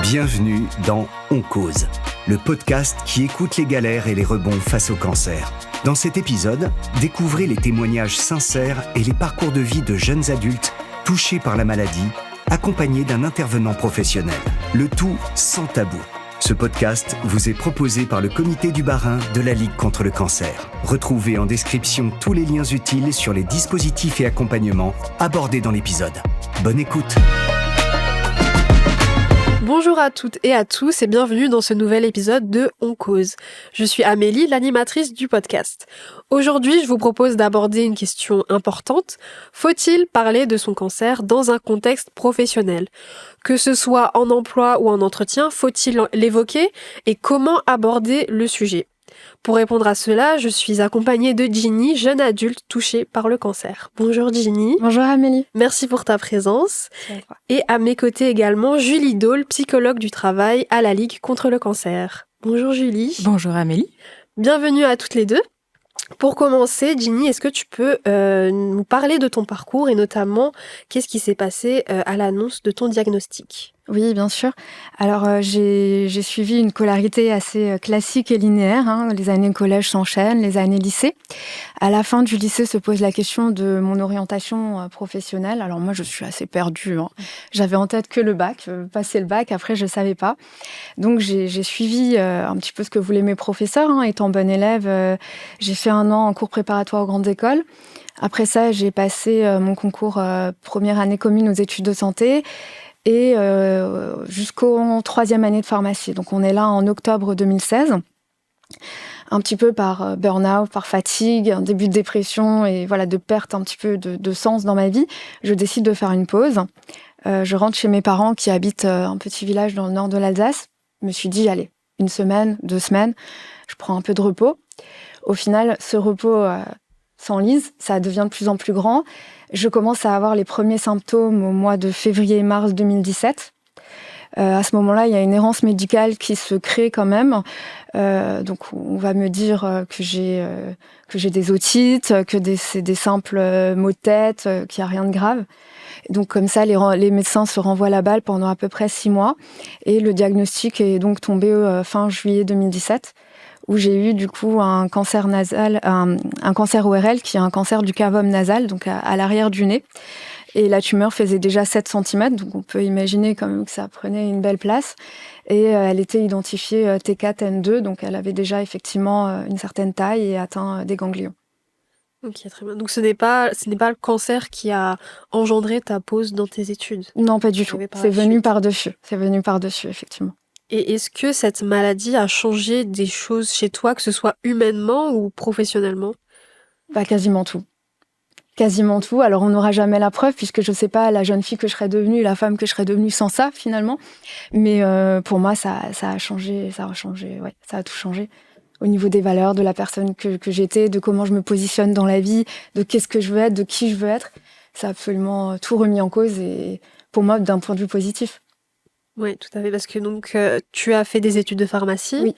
Bienvenue dans On Cause, le podcast qui écoute les galères et les rebonds face au cancer. Dans cet épisode, découvrez les témoignages sincères et les parcours de vie de jeunes adultes touchés par la maladie, accompagnés d'un intervenant professionnel. Le tout sans tabou. Ce podcast vous est proposé par le Comité du Bas-Rhin de la Ligue contre le cancer. Retrouvez en description tous les liens utiles sur les dispositifs et accompagnements abordés dans l'épisode. Bonne écoute! Bonjour à toutes et à tous et bienvenue dans ce nouvel épisode de On Cause. Je suis Amélie, l'animatrice du podcast. Aujourd'hui, je vous propose d'aborder une question importante. Faut-il parler de son cancer dans un contexte professionnel ? Que ce soit en emploi ou en entretien, faut-il l'évoquer et comment aborder le sujet ? Pour répondre à cela, je suis accompagnée de Ginny, jeune adulte touchée par le cancer. Bonjour Ginny. Bonjour Amélie. Merci pour ta présence. Et à mes côtés également, Julie Dole, psychologue du travail à la Ligue contre le cancer. Bonjour Julie. Bonjour Amélie. Bienvenue à toutes les deux. Pour commencer, Ginny, est-ce que tu peux nous parler de ton parcours et notamment qu'est-ce qui s'est passé à l'annonce de ton diagnostic ? Oui, bien sûr. Alors, j'ai suivi une scolarité assez classique et linéaire. Les années collège s'enchaînent, les années lycée. À la fin du lycée se pose la question de mon orientation professionnelle. Alors moi, je suis assez perdue. J'avais en tête que le bac, passer le bac. Après, je savais pas. Donc, j'ai suivi un petit peu ce que voulaient mes professeurs. Étant bonne élève, j'ai fait 1 an en cours préparatoire aux grandes écoles. Après ça, j'ai passé mon concours première année commune aux études de santé. Et jusqu'au 3e année de pharmacie. Donc on est là en octobre 2016, un petit peu par burn-out, par fatigue, un début de dépression et voilà de perte un petit peu de sens dans ma vie. Je décide de faire une pause. Je rentre chez mes parents qui habitent un petit village dans le nord de l'Alsace. Je me suis dit, allez, 1 semaine, 2 semaines, je prends un peu de repos. Au final, ce repos s'enlise, ça devient de plus en plus grand. Je commence à avoir les premiers symptômes au mois de février-mars 2017. À ce moment-là, il y a une errance médicale qui se crée quand même. Donc, on va me dire que j'ai des otites, que c'est des simples maux de tête, qu'il n'y a rien de grave. Donc, comme ça, les médecins se renvoient la balle pendant à peu près 6 mois. Et le diagnostic est donc tombé fin juillet 2017. Où j'ai eu du coup un cancer nasal, un cancer ORL qui est un cancer du cavum nasal, donc à l'arrière du nez. Et la tumeur faisait déjà 7 cm, donc on peut imaginer quand même que ça prenait une belle place. Et elle était identifiée T4N2, donc elle avait déjà effectivement une certaine taille et atteint des ganglions. Ok, très bien. Donc ce n'est pas le cancer qui a engendré ta pause dans tes études ? Non, pas du tout. C'est venu par-dessus. C'est venu par-dessus, effectivement. Et est-ce que cette maladie a changé des choses chez toi, que ce soit humainement ou professionnellement ? Quasiment tout. Quasiment tout. Alors, on n'aura jamais la preuve, puisque je ne sais pas la jeune fille que je serais devenue, la femme que je serais devenue sans ça, finalement. Mais pour moi, ça a changé, ça a tout changé. Au niveau des valeurs, de la personne que j'étais, de comment je me positionne dans la vie, de qu'est-ce que je veux être, de qui je veux être. Ça a absolument tout remis en cause, et pour moi, d'un point de vue positif. Oui, tout à fait, parce que donc tu as fait des études de pharmacie. Oui.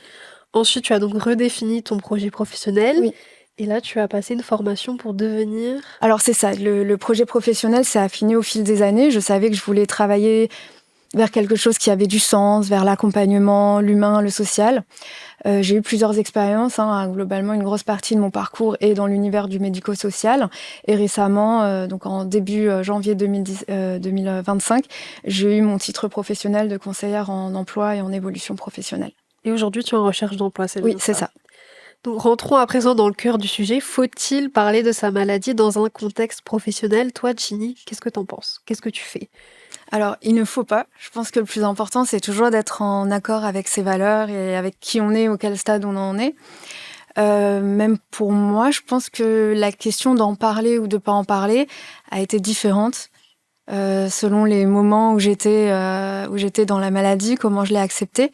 Ensuite, tu as donc redéfini ton projet professionnel. Oui. Et là, tu as passé une formation pour devenir... Alors, c'est ça. Le projet professionnel s'est affiné au fil des années. Je savais que je voulais travailler vers quelque chose qui avait du sens, vers l'accompagnement, l'humain, le social. J'ai eu plusieurs expériences. Globalement, une grosse partie de mon parcours est dans l'univers du médico-social. Et récemment, donc en début janvier 2025, j'ai eu mon titre professionnel de conseillère en emploi et en évolution professionnelle. Et aujourd'hui, tu es en recherche d'emploi, c'est bien ça ? Oui, c'est ça. Donc rentrons à présent dans le cœur du sujet. Faut-il parler de sa maladie dans un contexte professionnel ? Toi, Ginny, qu'est-ce que t'en penses ? Qu'est-ce que tu fais ? Alors, il ne faut pas. Je pense que le plus important, c'est toujours d'être en accord avec ses valeurs et avec qui on est, auquel stade on en est. Même pour moi, je pense que la question d'en parler ou de pas en parler a été différente selon les moments où j'étais dans la maladie, comment je l'ai acceptée.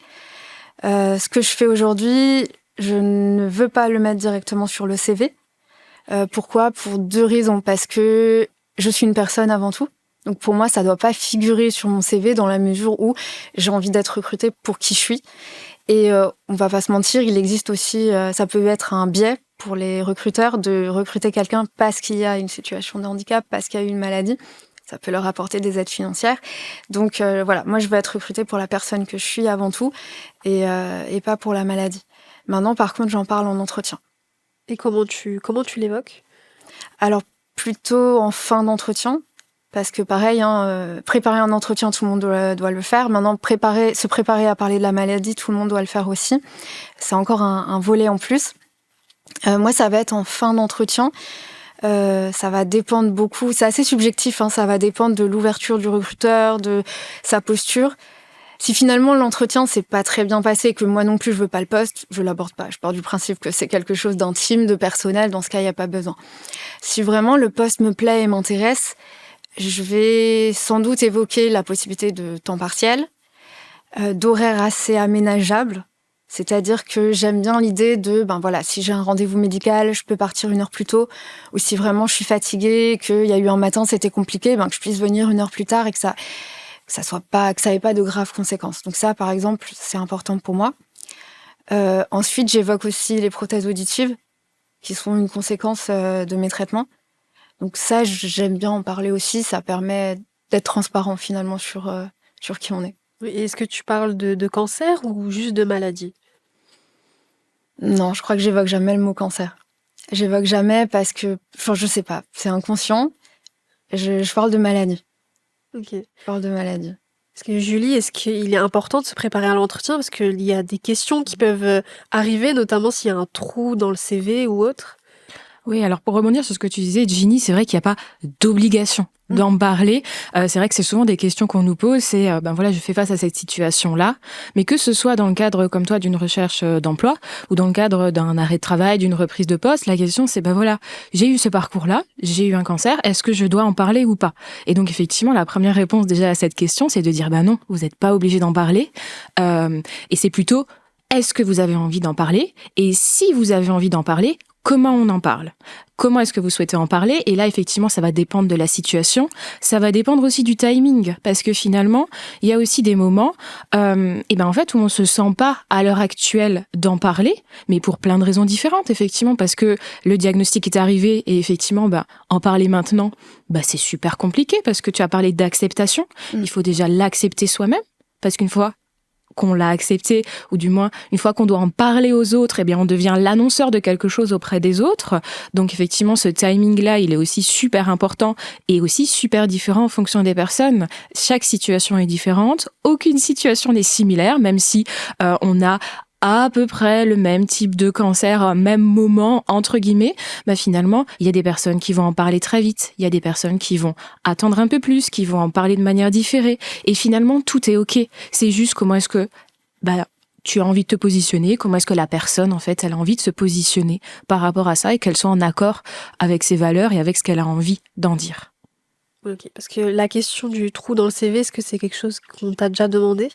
Ce que je fais aujourd'hui, je ne veux pas le mettre directement sur le CV. Pourquoi ? Pour 2 raisons. Parce que je suis une personne avant tout. Donc pour moi, ça ne doit pas figurer sur mon CV dans la mesure où j'ai envie d'être recrutée pour qui je suis. Et on va pas se mentir, il existe aussi, ça peut être un biais pour les recruteurs de recruter quelqu'un parce qu'il y a une situation de handicap, parce qu'il y a eu une maladie. Ça peut leur apporter des aides financières. Donc voilà, moi je veux être recrutée pour la personne que je suis avant tout et pas pour la maladie. Maintenant, par contre, j'en parle en entretien. Et comment tu l'évoques? Alors, plutôt en fin d'entretien, parce que pareil, préparer un entretien, tout le monde doit le faire. Maintenant, se préparer à parler de la maladie, tout le monde doit le faire aussi. C'est encore un volet en plus. Moi, ça va être en fin d'entretien. Ça va dépendre beaucoup. C'est assez subjectif, ça va dépendre de l'ouverture du recruteur, de sa posture. Si finalement l'entretien s'est pas très bien passé et que moi non plus je veux pas le poste, je l'aborde pas. Je pars du principe que c'est quelque chose d'intime, de personnel. Dans ce cas, il y a pas besoin. Si vraiment le poste me plaît et m'intéresse, je vais sans doute évoquer la possibilité de temps partiel, d'horaires assez aménageables. C'est-à-dire que j'aime bien l'idée de, si j'ai un rendez-vous médical, je peux partir 1 heure plus tôt. Ou si vraiment je suis fatiguée, qu'il y a eu un matin, c'était compliqué, que je puisse venir 1 heure plus tard et que ça ait pas de graves conséquences. Donc ça, par exemple, c'est important pour moi. Ensuite, j'évoque aussi les prothèses auditives, qui sont une conséquence de mes traitements. Donc ça, j'aime bien en parler aussi. Ça permet d'être transparent finalement sur qui on est. Et est-ce que tu parles de cancer ou juste de maladie? Non, je crois que j'évoque jamais le mot cancer. J'évoque jamais parce que, je sais pas, c'est inconscient. Je parle de maladie. Ok. Je parle de maladie. Parce que Julie, est-ce qu'il est important de se préparer à l'entretien? Parce qu'il y a des questions qui peuvent arriver, notamment s'il y a un trou dans le CV ou autre. Oui, alors pour rebondir sur ce que tu disais, Ginny, c'est vrai qu'il n'y a pas d'obligation d'en parler. C'est vrai que c'est souvent des questions qu'on nous pose, c'est je fais face à cette situation-là, mais que ce soit dans le cadre, comme toi, d'une recherche d'emploi ou dans le cadre d'un arrêt de travail, d'une reprise de poste, la question c'est, j'ai eu ce parcours-là, j'ai eu un cancer, est-ce que je dois en parler ou pas? Et donc effectivement, la première réponse déjà à cette question, c'est de dire non, vous n'êtes pas obligé d'en parler, et c'est plutôt, est-ce que vous avez envie d'en parler? Et si vous avez envie d'en parler, comment on en parle? Comment est-ce que vous souhaitez en parler? Et là, effectivement, ça va dépendre de la situation. Ça va dépendre aussi du timing. Parce que finalement, il y a aussi des moments en fait, où on se sent pas, à l'heure actuelle, d'en parler, mais pour plein de raisons différentes, effectivement. Parce que le diagnostic est arrivé et effectivement, en parler maintenant, c'est super compliqué parce que tu as parlé d'acceptation. Il faut déjà l'accepter soi-même. Parce qu'une fois qu'on l'a accepté, ou du moins une fois qu'on doit en parler aux autres, on devient l'annonceur de quelque chose auprès des autres. Donc effectivement, ce timing-là, il est aussi super important et aussi super différent en fonction des personnes. Chaque situation est différente, aucune situation n'est similaire, même si on a à peu près le même type de cancer, même moment, entre guillemets, finalement, il y a des personnes qui vont en parler très vite, il y a des personnes qui vont attendre un peu plus, qui vont en parler de manière différée. Et finalement, tout est OK. C'est juste comment est-ce que tu as envie de te positionner, comment est-ce que la personne, en fait, elle a envie de se positionner par rapport à ça et qu'elle soit en accord avec ses valeurs et avec ce qu'elle a envie d'en dire. Ok, parce que la question du trou dans le CV, est-ce que c'est quelque chose qu'on t'a déjà demandé?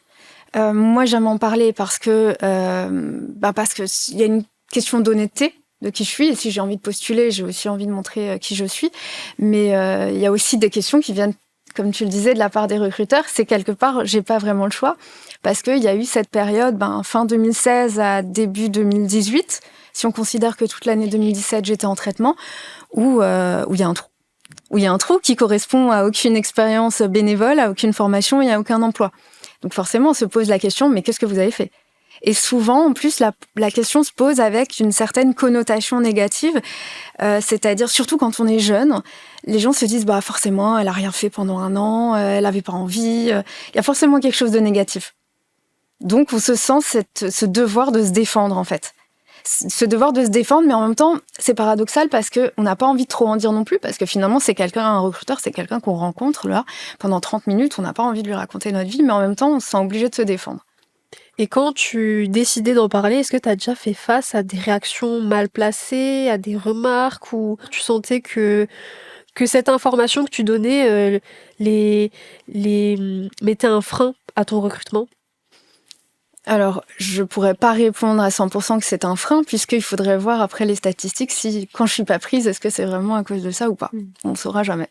Moi, j'aime en parler parce que il y a une question d'honnêteté de qui je suis. Et si j'ai envie de postuler, j'ai aussi envie de montrer qui je suis. Mais il y a aussi des questions qui viennent, comme tu le disais, de la part des recruteurs. C'est quelque part, j'ai pas vraiment le choix parce qu'il y a eu cette période, fin 2016 à début 2018, si on considère que toute l'année 2017 j'étais en traitement, où il y a un trou. Où il y a un trou qui correspond à aucune expérience bénévole, à aucune formation et à aucun emploi. Donc forcément, on se pose la question, mais qu'est-ce que vous avez fait? Et souvent, en plus, la question se pose avec une certaine connotation négative, c'est-à-dire surtout quand on est jeune, les gens se disent forcément, elle a rien fait pendant 1 an, elle avait pas envie, il y a forcément quelque chose de négatif. Donc on se sent ce devoir de se défendre en fait. Ce devoir de se défendre, mais en même temps, c'est paradoxal parce qu'on n'a pas envie de trop en dire non plus, parce que finalement, un recruteur, c'est quelqu'un qu'on rencontre là, pendant 30 minutes, on n'a pas envie de lui raconter notre vie, mais en même temps, on se sent obligé de se défendre. Et quand tu décidais d'en parler, est-ce que tu as déjà fait face à des réactions mal placées, à des remarques, ou tu sentais que cette information que tu donnais mettait un frein à ton recrutement? Alors, je pourrais pas répondre à 100% que c'est un frein, puisqu'il faudrait voir après les statistiques si, quand je suis pas prise, est-ce que c'est vraiment à cause de ça ou pas. On ne saura jamais.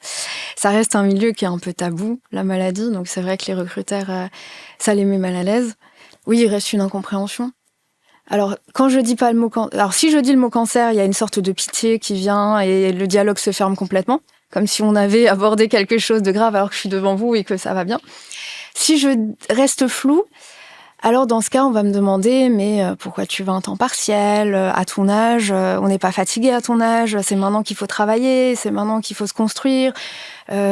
Ça reste un milieu qui est un peu tabou, la maladie, donc c'est vrai que les recruteurs, ça les met mal à l'aise. Oui, il reste une incompréhension. Alors, quand je dis pas le mot cancer, alors si je dis le mot cancer, il y a une sorte de pitié qui vient et le dialogue se ferme complètement. comme si on avait abordé quelque chose de grave alors que je suis devant vous et que ça va bien. Si je reste floue, alors dans ce cas, on va me demander, mais pourquoi tu veux un temps partiel à ton âge? On n'est pas fatigué à ton âge, c'est maintenant qu'il faut travailler, c'est maintenant qu'il faut se construire.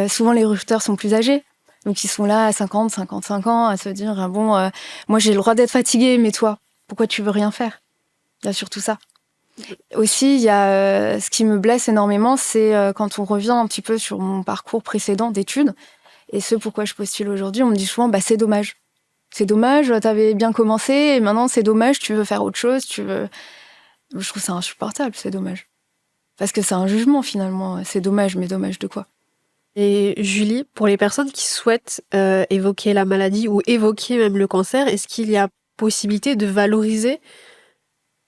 Souvent, les recruteurs sont plus âgés. Donc, ils sont là à 50, 55 ans à se dire, moi, j'ai le droit d'être fatiguée, mais toi, pourquoi tu veux rien faire? Il y a surtout ça. Aussi, il y a ce qui me blesse énormément, c'est quand on revient un petit peu sur mon parcours précédent d'études, et ce pourquoi je postule aujourd'hui, on me dit souvent, c'est dommage. C'est dommage, t'avais bien commencé, et maintenant c'est dommage, tu veux faire autre chose, Je trouve ça insupportable, c'est dommage. Parce que c'est un jugement finalement, c'est dommage, mais dommage de quoi? Et Julie, pour les personnes qui souhaitent évoquer la maladie ou évoquer même le cancer, est-ce qu'il y a possibilité de valoriser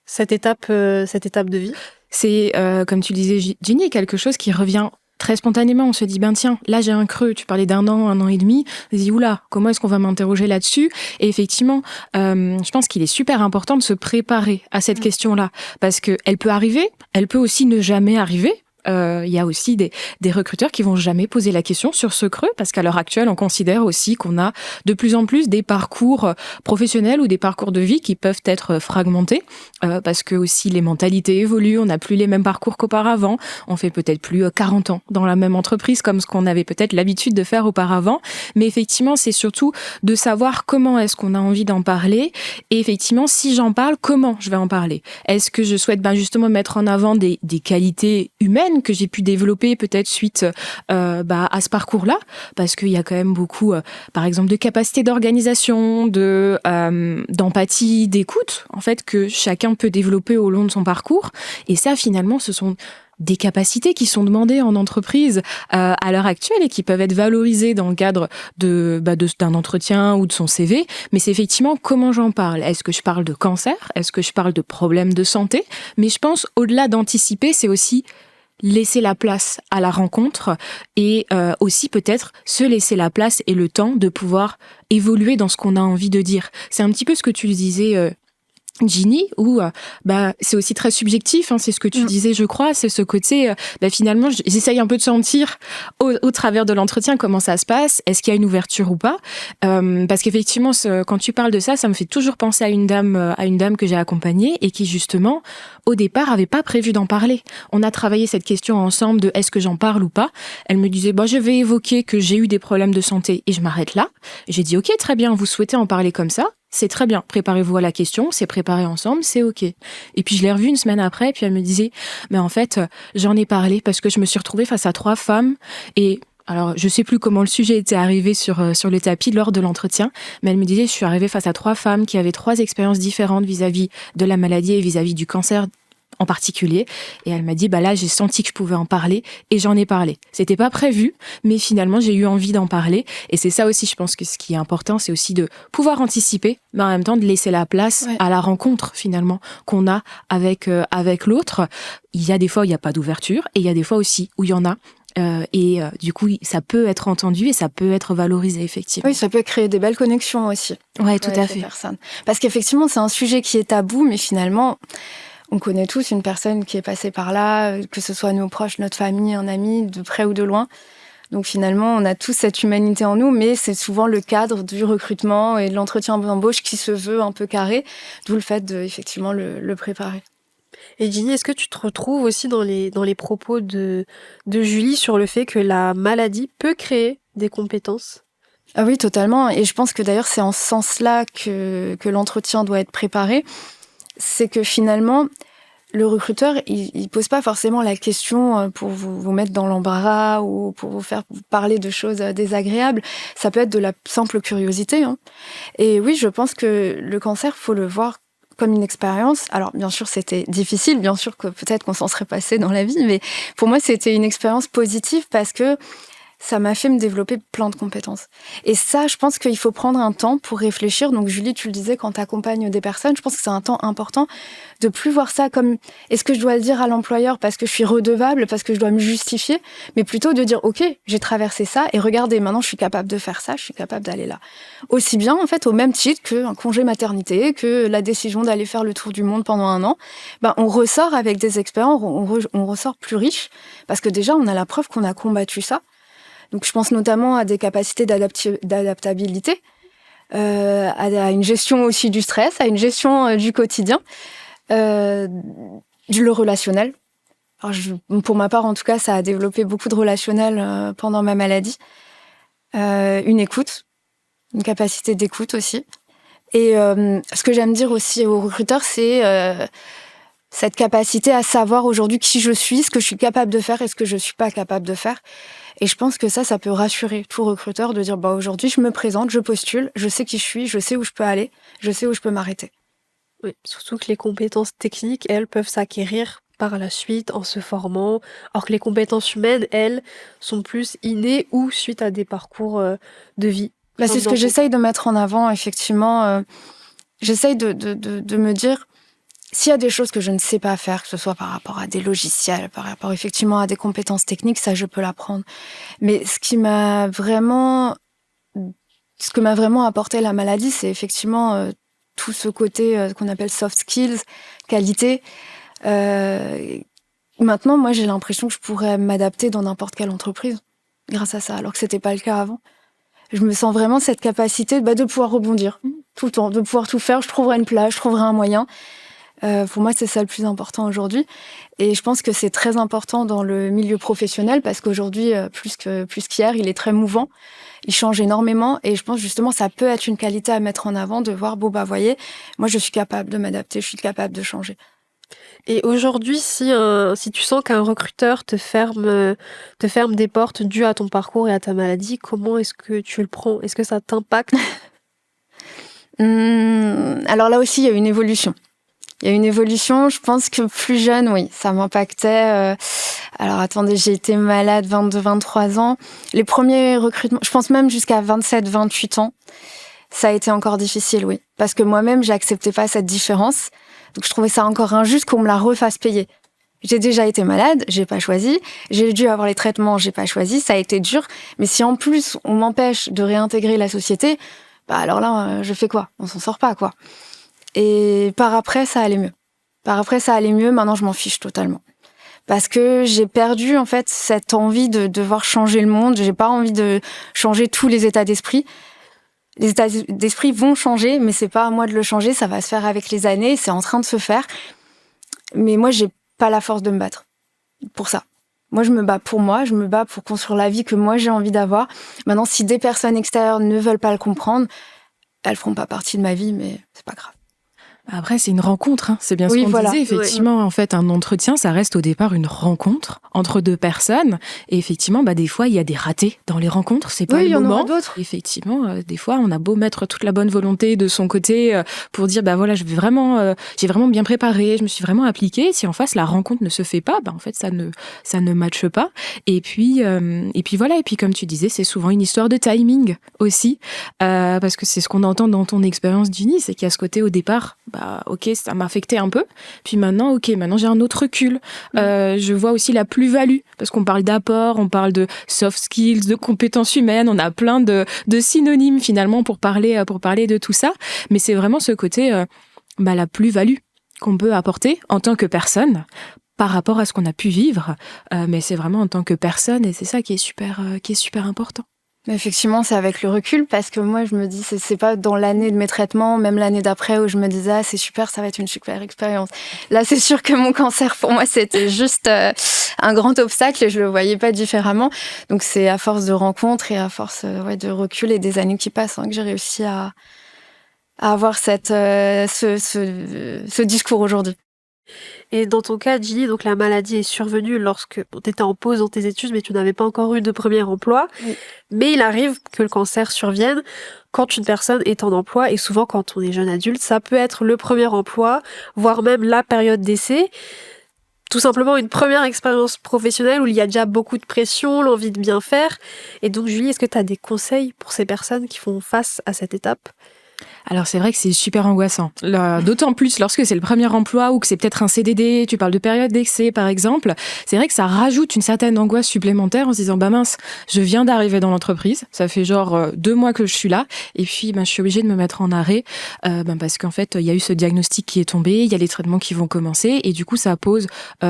cette étape de vie? C'est, comme tu disais, Ginny, quelque chose qui revient très spontanément. On se dit, tiens, là j'ai un creux, tu parlais d'un an et demi, on se dit, oula, comment est-ce qu'on va m'interroger là-dessus? Et effectivement, je pense qu'il est super important de se préparer à cette question-là, parce qu'elle peut arriver, elle peut aussi ne jamais arriver. Il y a aussi des recruteurs qui vont jamais poser la question sur ce creux, parce qu'à l'heure actuelle, on considère aussi qu'on a de plus en plus des parcours professionnels ou des parcours de vie qui peuvent être fragmentés, parce que aussi les mentalités évoluent, on n'a plus les mêmes parcours qu'auparavant, on fait peut-être plus 40 ans dans la même entreprise comme ce qu'on avait peut-être l'habitude de faire auparavant, mais effectivement, c'est surtout de savoir comment est-ce qu'on a envie d'en parler, et effectivement, si j'en parle, comment je vais en parler? Est-ce que je souhaite justement mettre en avant des qualités humaines que j'ai pu développer peut-être suite à ce parcours-là, parce qu'il y a quand même beaucoup, par exemple, de capacité d'organisation, d'empathie, d'écoute, en fait, que chacun peut développer au long de son parcours. Et ça, finalement, ce sont des capacités qui sont demandées en entreprise à l'heure actuelle et qui peuvent être valorisées dans le cadre d'un entretien ou de son CV. Mais c'est effectivement comment j'en parle. Est-ce que je parle de cancer? Est-ce que je parle de problèmes de santé? Mais je pense, au-delà d'anticiper, c'est aussi laisser la place à la rencontre et aussi peut-être se laisser la place et le temps de pouvoir évoluer dans ce qu'on a envie de dire. C'est un petit peu ce que tu disais, Ginny, où c'est aussi très subjectif, c'est ce que tu disais, je crois, c'est ce côté, finalement, j'essaye un peu de sentir au travers de l'entretien comment ça se passe, est-ce qu'il y a une ouverture ou pas, parce qu'effectivement, quand tu parles de ça, ça me fait toujours penser à une dame que j'ai accompagnée et qui, justement, au départ, avait pas prévu d'en parler. On a travaillé cette question ensemble de est-ce que j'en parle ou pas. Elle me disait, je vais évoquer que j'ai eu des problèmes de santé et je m'arrête là. J'ai dit, ok, très bien, vous souhaitez en parler comme ça? C'est très bien, préparez-vous à la question, c'est préparé ensemble, c'est ok. Et puis je l'ai revue une semaine après, et puis elle me disait, mais en fait, j'en ai parlé parce que je me suis retrouvée face à 3 femmes, et alors je sais plus comment le sujet était arrivé sur le tapis lors de l'entretien, mais elle me disait, je suis arrivée face à 3 femmes qui avaient 3 expériences différentes vis-à-vis de la maladie et vis-à-vis du cancer en particulier, et elle m'a dit là j'ai senti que je pouvais en parler et j'en ai parlé. C'était pas prévu, mais finalement j'ai eu envie d'en parler, et c'est ça aussi, je pense que ce qui est important, c'est aussi de pouvoir anticiper, mais en même temps de laisser la place à la rencontre finalement qu'on a avec l'autre. Il y a des fois où il n'y a pas d'ouverture, et il y a des fois aussi où il y en a. Du coup, ça peut être entendu et ça peut être valorisé, effectivement. Oui, ça peut créer des belles connexions aussi. Ouais, tout à fait. Parce qu'effectivement, c'est un sujet qui est tabou, mais finalement, on connaît tous une personne qui est passée par là, que ce soit nos proches, notre famille, un ami, de près ou de loin. Donc finalement, on a tous cette humanité en nous, mais c'est souvent le cadre du recrutement et de l'entretien d'embauche qui se veut un peu carré, d'où le fait de effectivement le préparer. Et Ginny, est-ce que tu te retrouves aussi dans les propos de Julie sur le fait que la maladie peut créer des compétences? Ah oui, totalement. Et je pense que d'ailleurs, c'est en ce sens-là que l'entretien doit être préparé. C'est que finalement, le recruteur, il pose pas forcément la question pour vous mettre dans l'embarras ou pour vous faire parler de choses désagréables. Ça peut être de la simple curiosité. Et oui, je pense que le cancer, faut le voir comme une expérience. Alors, bien sûr, c'était difficile. Bien sûr que peut-être qu'on s'en serait passé dans la vie. Mais pour moi, c'était une expérience positive parce que ça m'a fait me développer plein de compétences. Et ça, je pense qu'il faut prendre un temps pour réfléchir. Donc Julie, tu le disais, quand tu accompagnes des personnes, je pense que c'est un temps important de plus voir ça comme est-ce que je dois le dire à l'employeur parce que je suis redevable, parce que je dois me justifier, mais plutôt de dire ok, j'ai traversé ça et regardez, maintenant je suis capable de faire ça, je suis capable d'aller là. Aussi bien en fait au même titre qu'un congé maternité, que la décision d'aller faire le tour du monde pendant 1 an, on ressort avec des expériences, on ressort plus riche parce que déjà on a la preuve qu'on a combattu ça. Donc, je pense notamment à des capacités d'adaptabilité, à une gestion aussi du stress, à une gestion du quotidien, le relationnel. Alors, pour ma part, en tout cas, ça a développé beaucoup de relationnel pendant ma maladie. Une écoute, une capacité d'écoute aussi. Et ce que j'aime dire aussi aux recruteurs, c'est cette capacité à savoir aujourd'hui qui je suis, ce que je suis capable de faire et ce que je suis pas capable de faire. Et je pense que ça peut rassurer tout recruteur de dire aujourd'hui je me présente, je postule, je sais qui je suis, je sais où je peux aller, je sais où je peux m'arrêter. Oui, surtout que les compétences techniques, elles, peuvent s'acquérir par la suite en se formant, alors que les compétences humaines, elles, sont plus innées ou suite à des parcours de vie. C'est ce que j'essaye de mettre en avant, effectivement. J'essaye de me dire, s'il y a des choses que je ne sais pas faire, que ce soit par rapport à des logiciels, par rapport effectivement à des compétences techniques, ça, je peux l'apprendre. Mais ce que m'a vraiment apporté la maladie, c'est effectivement tout ce côté qu'on appelle soft skills, qualité. Maintenant, moi, j'ai l'impression que je pourrais m'adapter dans n'importe quelle entreprise grâce à ça, alors que c'était pas le cas avant. Je me sens vraiment cette capacité de pouvoir rebondir tout le temps, de pouvoir tout faire. Je trouverai une place, je trouverai un moyen. Pour moi, c'est ça le plus important aujourd'hui. Et je pense que c'est très important dans le milieu professionnel parce qu'aujourd'hui, plus qu'hier, il est très mouvant. Il change énormément. Et je pense justement, ça peut être une qualité à mettre en avant de voir, voyez, moi, je suis capable de m'adapter, je suis capable de changer. Et aujourd'hui, si tu sens qu'un recruteur te ferme des portes dues à ton parcours et à ta maladie, comment est-ce que tu le prends? Est-ce que ça t'impacte? Alors là aussi, il y a une évolution. Je pense que plus jeune, oui, ça m'impactait. Alors attendez, j'ai été malade 22-23 ans. Les premiers recrutements, je pense même jusqu'à 27-28 ans, ça a été encore difficile, oui. Parce que moi-même, j'acceptais pas cette différence. Donc je trouvais ça encore injuste qu'on me la refasse payer. J'ai déjà été malade, j'ai pas choisi. J'ai dû avoir les traitements, j'ai pas choisi. Ça a été dur. Mais si en plus, on m'empêche de réintégrer la société, alors là, je fais quoi? On s'en sort pas, quoi. Et par après, ça allait mieux. Maintenant, je m'en fiche totalement. Parce que j'ai perdu, en fait, cette envie de devoir changer le monde. J'ai pas envie de changer tous les états d'esprit. Les états d'esprit vont changer, mais c'est pas à moi de le changer. Ça va se faire avec les années. C'est en train de se faire. Mais moi, j'ai pas la force de me battre pour ça. Moi, je me bats pour moi. Je me bats pour construire la vie que moi, j'ai envie d'avoir. Maintenant, si des personnes extérieures ne veulent pas le comprendre, elles feront pas partie de ma vie, mais c'est pas grave. Après, c'est une rencontre, hein. C'est bien ce qu'on disait. Effectivement, en fait, un entretien, ça reste au départ une rencontre entre deux personnes. Et effectivement, des fois, il y a des ratés dans les rencontres. C'est pas le moment. Il y en aura d'autres. Effectivement, des fois, on a beau mettre toute la bonne volonté de son côté pour dire, voilà, j'ai vraiment bien préparé, je me suis vraiment appliquée. Si en face, la rencontre ne se fait pas, en fait, ça ne matche pas. Et puis voilà. Et puis, comme tu disais, c'est souvent une histoire de timing aussi. Parce que c'est ce qu'on entend dans ton expérience d'Uni, c'est qu'il y a ce côté au départ, ok, ça m'a affecté un peu. Puis maintenant, j'ai un autre recul. Je vois aussi la plus-value, parce qu'on parle d'apport, on parle de soft skills, de compétences humaines, on a plein de synonymes finalement pour parler de tout ça. Mais c'est vraiment ce côté, la plus-value qu'on peut apporter en tant que personne par rapport à ce qu'on a pu vivre. Mais c'est vraiment en tant que personne, et c'est ça qui est super important. Effectivement, c'est avec le recul, parce que moi, je me dis, c'est pas dans l'année de mes traitements, même l'année d'après, où je me disais, c'est super, ça va être une super expérience. Là, c'est sûr que mon cancer, pour moi, c'était juste un grand obstacle et je le voyais pas différemment. Donc, c'est à force de rencontres et à force de recul et des années qui passent que j'ai réussi à avoir ce discours aujourd'hui. Et dans ton cas, Ginny, donc la maladie est survenue lorsque tu étais en pause dans tes études, mais tu n'avais pas encore eu de premier emploi. Oui. Mais il arrive que le cancer survienne quand une personne est en emploi, et souvent quand on est jeune adulte, ça peut être le premier emploi, voire même la période d'essai. tout simplement une première expérience professionnelle où il y a déjà beaucoup de pression, l'envie de bien faire. Et donc Julie, est-ce que tu as des conseils pour ces personnes qui font face à cette étape ? Alors c'est vrai que c'est super angoissant, d'autant plus lorsque c'est le premier emploi ou que c'est peut-être un CDD, tu parles de période d'essai par exemple, c'est vrai que ça rajoute une certaine angoisse supplémentaire en se disant bah mince, je viens d'arriver dans l'entreprise, ça fait genre 2 mois que je suis là et puis je suis obligée de me mettre en arrêt parce qu'en fait il y a eu ce diagnostic qui est tombé, il y a les traitements qui vont commencer et du coup ça pose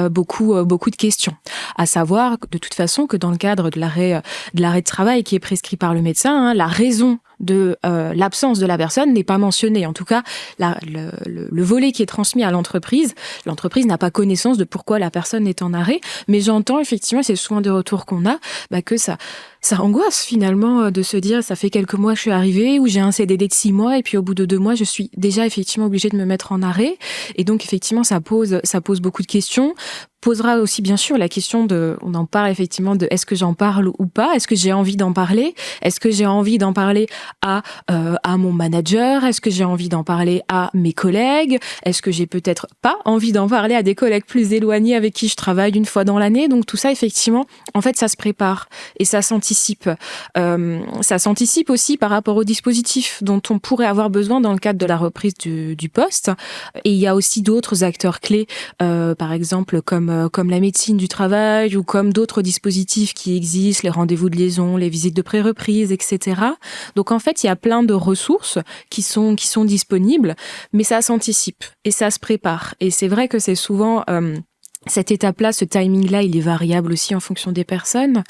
beaucoup de questions. À savoir de toute façon que dans le cadre de l'arrêt de travail qui est prescrit par le médecin, la raison de l'absence de la personne n'est pas mentionné. En tout cas, le volet qui est transmis à l'entreprise n'a pas connaissance de pourquoi la personne est en arrêt. Mais j'entends effectivement, c'est souvent des retours qu'on a, que ça angoisse finalement de se dire ça fait quelques mois que je suis arrivée ou j'ai un CDD de 6 mois et puis au bout de 2 mois je suis déjà effectivement obligée de me mettre en arrêt et donc effectivement ça pose beaucoup de questions. Posera aussi bien sûr la question on en parle effectivement de est-ce que j'en parle ou pas, est-ce que j'ai envie d'en parler, est-ce que j'ai envie d'en parler à mon manager, est-ce que j'ai envie d'en parler à mes collègues, est-ce que j'ai peut-être pas envie d'en parler à des collègues plus éloignés avec qui je travaille une fois dans l'année. Donc tout ça effectivement en fait ça se prépare et ça s'anticipe. Ça s'anticipe aussi par rapport au dispositif dont on pourrait avoir besoin dans le cadre de la reprise du poste. Et il y a aussi d'autres acteurs clés, par exemple comme la médecine du travail ou comme d'autres dispositifs qui existent, les rendez-vous de liaison, les visites de pré-reprise, etc. Donc en fait, il y a plein de ressources qui sont disponibles, mais ça s'anticipe et ça se prépare. Et c'est vrai que c'est souvent... cette étape-là, ce timing-là, il est variable aussi en fonction des personnes.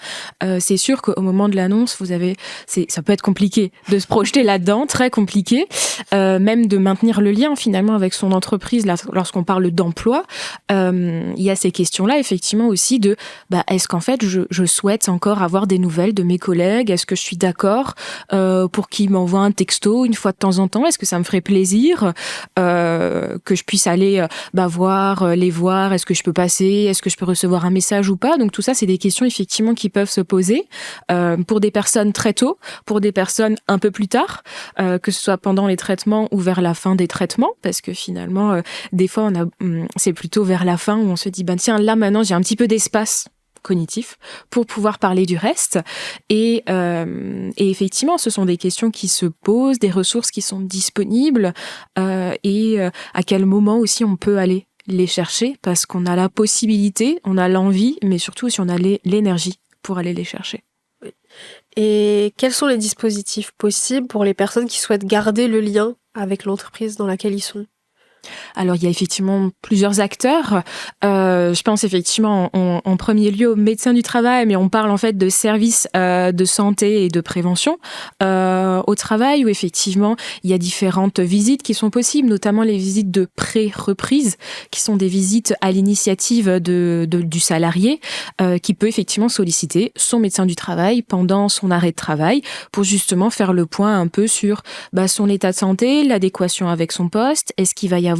C'est sûr qu'au moment de l'annonce, ça peut être compliqué de se projeter là-dedans, très compliqué, même de maintenir le lien finalement avec son entreprise. Là, lorsqu'on parle d'emploi, il y a ces questions-là effectivement aussi de est-ce qu'en fait je souhaite encore avoir des nouvelles de mes collègues ? Est-ce que je suis d'accord pour qu'ils m'envoient un texto une fois de temps en temps ? Est-ce que ça me ferait plaisir que je puisse aller les voir ? Est-ce que je peux passer ? Est-ce que je peux recevoir un message ou pas ? Donc tout ça, c'est des questions effectivement qui peuvent se poser pour des personnes très tôt, pour des personnes un peu plus tard, que ce soit pendant les traitements ou vers la fin des traitements, parce que finalement, des fois, c'est plutôt vers la fin où on se dit tiens, là maintenant, j'ai un petit peu d'espace cognitif pour pouvoir parler du reste. Et effectivement, ce sont des questions qui se posent, des ressources qui sont disponibles et à quel moment aussi on peut aller les chercher parce qu'on a la possibilité, on a l'envie, mais surtout si on a l'énergie pour aller les chercher. Et quels sont les dispositifs possibles pour les personnes qui souhaitent garder le lien avec l'entreprise dans laquelle ils sont ? Alors, il y a effectivement plusieurs acteurs. Je pense effectivement en premier lieu aux médecins du travail, mais on parle en fait de services de santé et de prévention au travail, où effectivement il y a différentes visites qui sont possibles, notamment les visites de pré-reprise, qui sont des visites à l'initiative du salarié qui peut effectivement solliciter son médecin du travail pendant son arrêt de travail pour justement faire le point un peu sur son état de santé, l'adéquation avec son poste, est-ce qu'il va y avoir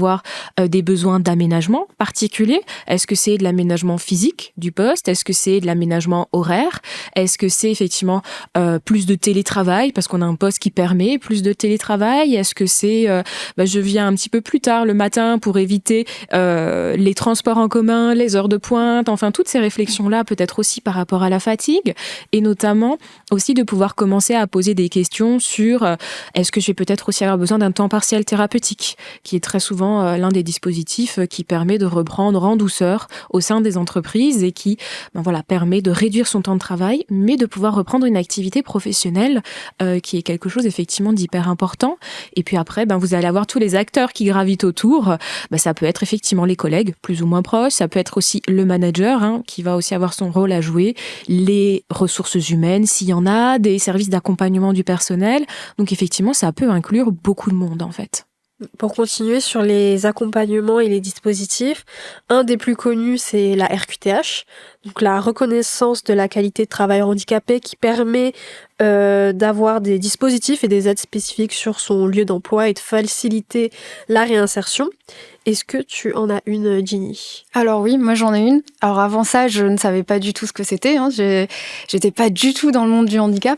des besoins d'aménagement particuliers. Est-ce que c'est de l'aménagement physique du poste ? Est-ce que c'est de l'aménagement horaire ? Est-ce que c'est effectivement plus de télétravail parce qu'on a un poste qui permet plus de télétravail ? Est-ce que c'est je viens un petit peu plus tard le matin pour éviter les transports en commun, les heures de pointe, enfin toutes ces réflexions-là peut-être aussi par rapport à la fatigue et notamment aussi de pouvoir commencer à poser des questions sur est-ce que je vais peut-être aussi avoir besoin d'un temps partiel thérapeutique qui est très souvent l'un des dispositifs qui permet de reprendre en douceur au sein des entreprises et qui permet de réduire son temps de travail, mais de pouvoir reprendre une activité professionnelle qui est quelque chose effectivement d'hyper important. Et puis après, vous allez avoir tous les acteurs qui gravitent autour. Ça peut être effectivement les collègues plus ou moins proches, ça peut être aussi le manager qui va aussi avoir son rôle à jouer, les ressources humaines s'il y en a, des services d'accompagnement du personnel. Donc effectivement, ça peut inclure beaucoup de monde en fait. Pour continuer sur les accompagnements et les dispositifs, un des plus connus, c'est la RQTH, donc la reconnaissance de la qualité de travailleur handicapé qui permet d'avoir des dispositifs et des aides spécifiques sur son lieu d'emploi et de faciliter la réinsertion. Est-ce que tu en as une, Ginny ? Alors oui, moi j'en ai une. Alors avant ça, je ne savais pas du tout ce que c'était. J'étais pas du tout dans le monde du handicap.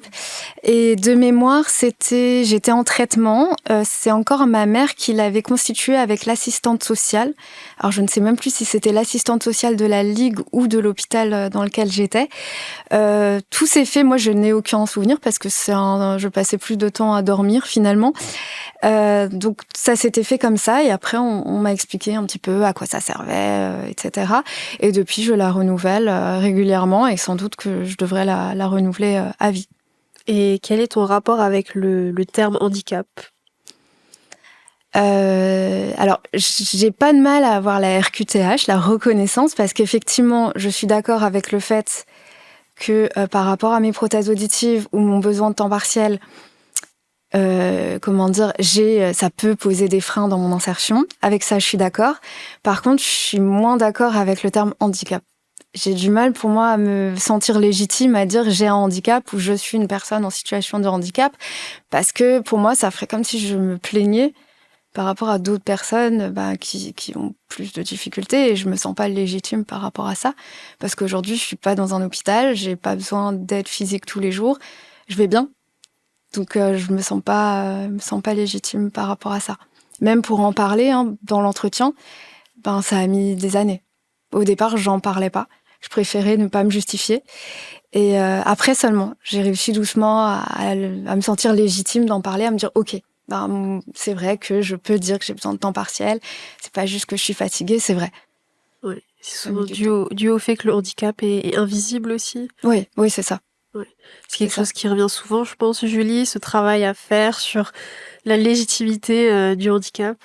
Et de mémoire, j'étais en traitement. C'est encore ma mère qui l'avait constitué avec l'assistante sociale. Alors je ne sais même plus si c'était l'assistante sociale de la Ligue ou de l'hôpital dans lequel j'étais. Tout s'est fait, moi je n'ai aucun souvenir parce que je passais plus de temps à dormir finalement. Donc ça s'était fait comme ça et après on m'a expliqué un petit peu à quoi ça servait, etc. Et depuis je la renouvelle régulièrement et sans doute que je devrais la renouveler à vie. Et quel est ton rapport avec le terme handicap ? Alors, j'ai pas de mal à avoir la RQTH, la reconnaissance, parce qu'effectivement, je suis d'accord avec le fait que par rapport à mes prothèses auditives ou mon besoin de temps partiel, ça peut poser des freins dans mon insertion. Avec ça, je suis d'accord. Par contre, je suis moins d'accord avec le terme handicap. J'ai du mal, pour moi, à me sentir légitime à dire j'ai un handicap ou je suis une personne en situation de handicap, parce que pour moi, ça ferait comme si je me plaignais par rapport à d'autres personnes qui ont plus de difficultés et je me sens pas légitime par rapport à ça. Parce qu'aujourd'hui, je suis pas dans un hôpital, j'ai pas besoin d'aide physique tous les jours, je vais bien. Donc je me sens pas légitime par rapport à ça. Même pour en parler dans l'entretien, ça a mis des années. Au départ, j'en parlais pas. Je préférais ne pas me justifier. Et après seulement, j'ai réussi doucement à me sentir légitime d'en parler, à me dire ok, c'est vrai que je peux dire que j'ai besoin de temps partiel. C'est pas juste que je suis fatiguée, c'est vrai. Oui, c'est souvent dû au fait que le handicap est invisible aussi. Oui, c'est ça. Ouais. C'est quelque chose qui revient souvent, je pense, Julie, ce travail à faire sur la légitimité du handicap.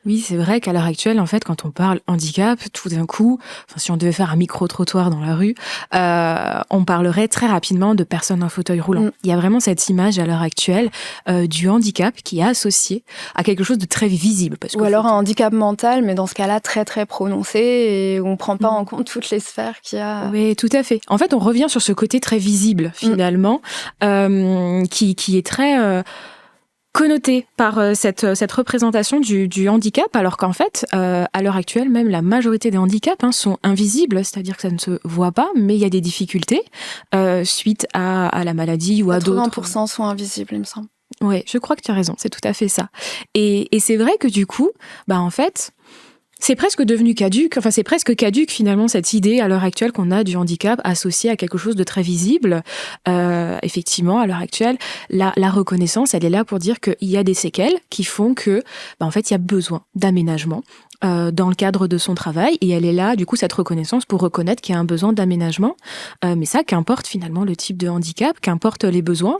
Oui, c'est vrai qu'à l'heure actuelle, en fait, quand on parle handicap, tout d'un coup, si on devait faire un micro-trottoir dans la rue, on parlerait très rapidement de personnes en fauteuil roulant. Il y a vraiment cette image à l'heure actuelle du handicap qui est associé à quelque chose de très visible. Ou alors un handicap mental, mais dans ce cas-là, très très prononcé et on ne prend pas en compte toutes les sphères qu'il y a. Oui, tout à fait. En fait, on revient sur ce côté très visible, finalement, qui est très... connoté par cette représentation du handicap, alors qu'en fait, à l'heure actuelle, même la majorité des handicaps sont invisibles, c'est-à-dire que ça ne se voit pas, mais il y a des difficultés suite à la maladie ou à d'autres. 80% sont invisibles, il me semble. Oui, je crois que tu as raison, c'est tout à fait ça. Et c'est vrai que du coup, en fait... c'est presque devenu caduque, c'est presque caduque finalement cette idée à l'heure actuelle qu'on a du handicap associé à quelque chose de très visible. Effectivement, à l'heure actuelle, la reconnaissance, elle est là pour dire qu'il y a des séquelles qui font que, en fait, il y a besoin d'aménagement dans le cadre de son travail et elle est là, du coup, cette reconnaissance pour reconnaître qu'il y a un besoin d'aménagement. Mais ça, qu'importe finalement le type de handicap, qu'importe les besoins,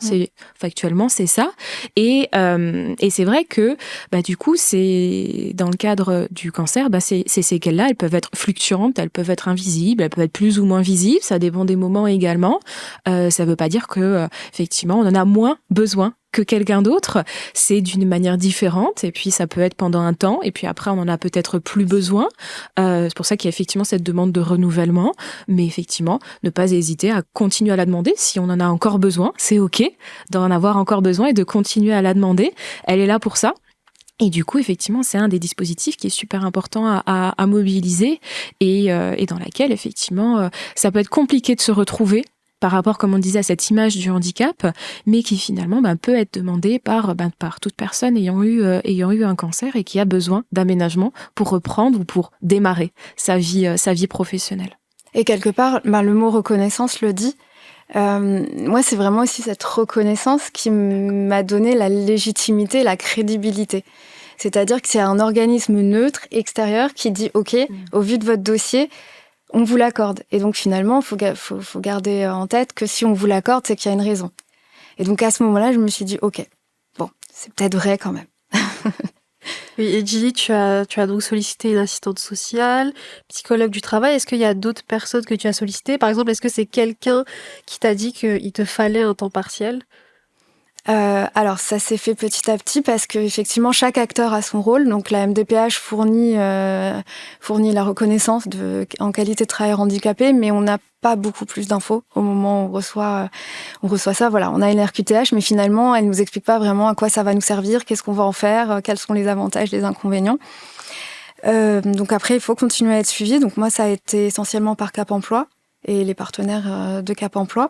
factuellement, c'est ça. Et c'est vrai que, du coup, c'est dans le cadre du cancer, ces séquelles-là, elles peuvent être fluctuantes, elles peuvent être invisibles, elles peuvent être plus ou moins visibles, ça dépend des moments également. Ça veut pas dire que, effectivement, on en a moins besoin que quelqu'un d'autre, c'est d'une manière différente et puis ça peut être pendant un temps et puis après on en a peut-être plus besoin. C'est pour ça qu'il y a effectivement cette demande de renouvellement, mais effectivement ne pas hésiter à continuer à la demander si on en a encore besoin, c'est ok d'en avoir encore besoin et de continuer à la demander, elle est là pour ça. Et du coup, effectivement, c'est un des dispositifs qui est super important à mobiliser et dans laquelle, effectivement, ça peut être compliqué de se retrouver par rapport, comme on disait, à cette image du handicap, mais qui finalement peut être demandée par toute personne ayant eu un cancer et qui a besoin d'aménagement pour reprendre ou pour démarrer sa vie professionnelle. Et quelque part, le mot reconnaissance le dit. Moi, c'est vraiment aussi cette reconnaissance qui m'a donné la légitimité, la crédibilité. C'est-à-dire que c'est un organisme neutre, extérieur, qui dit « Ok, au vu de votre dossier, on vous l'accorde. » Et donc, finalement, il faut garder en tête que si on vous l'accorde, c'est qu'il y a une raison. Et donc, à ce moment-là, je me suis dit « Ok, bon, c'est peut-être vrai quand même. » Oui, et Gilly, tu as donc sollicité une assistante sociale, psychologue du travail. Est-ce qu'il y a d'autres personnes que tu as sollicitées ? Par exemple, est-ce que c'est quelqu'un qui t'a dit qu'il te fallait un temps partiel ? Alors ça s'est fait petit à petit parce que effectivement chaque acteur a son rôle. Donc la MDPH fournit la reconnaissance en qualité de travailleur handicapé, mais on n'a pas beaucoup plus d'infos au moment où on reçoit ça. Voilà, on a une RQTH, mais finalement elle nous explique pas vraiment à quoi ça va nous servir, qu'est-ce qu'on va en faire, quels sont les avantages, les inconvénients. Donc après il faut continuer à être suivi. Donc moi ça a été essentiellement par Cap Emploi et les partenaires de Cap Emploi.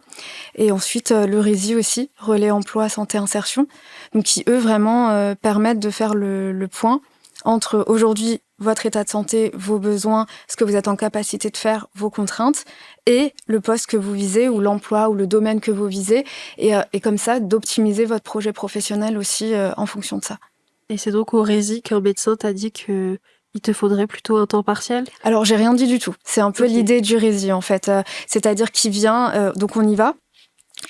Et ensuite, le RESI aussi, Relais Emploi Santé Insertion, donc qui, eux, vraiment permettent de faire le point entre aujourd'hui, votre état de santé, vos besoins, ce que vous êtes en capacité de faire, vos contraintes, et le poste que vous visez, ou l'emploi, ou le domaine que vous visez, et comme ça, d'optimiser votre projet professionnel aussi en fonction de ça. Et c'est donc au RESI qu'un médecin t'a dit que il te faudrait plutôt un temps partiel ? Alors, j'ai rien dit du tout. C'est un peu l'idée du RESI, en fait. C'est-à-dire qu'il vient, donc on y va.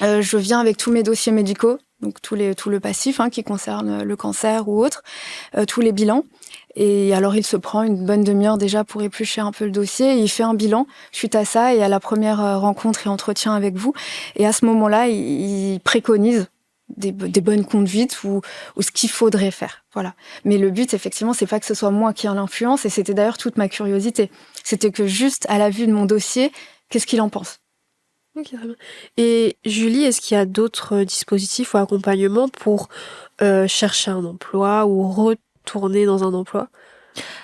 Je viens avec tous mes dossiers médicaux, donc tout le passif qui concerne le cancer ou autre, tous les bilans. Et alors, il se prend une bonne demi-heure déjà pour éplucher un peu le dossier. Et il fait un bilan suite à ça et à la première rencontre et entretien avec vous. Et à ce moment-là, il préconise des bonnes conduites ou ce qu'il faudrait faire. Voilà. Mais le but, effectivement, c'est pas que ce soit moi qui ai l'influence, et c'était d'ailleurs toute ma curiosité. C'était que juste à la vue de mon dossier, qu'est-ce qu'il en pense ? Ok, très bien. Et Julie, est-ce qu'il y a d'autres dispositifs ou accompagnements pour chercher un emploi ou retourner dans un emploi ?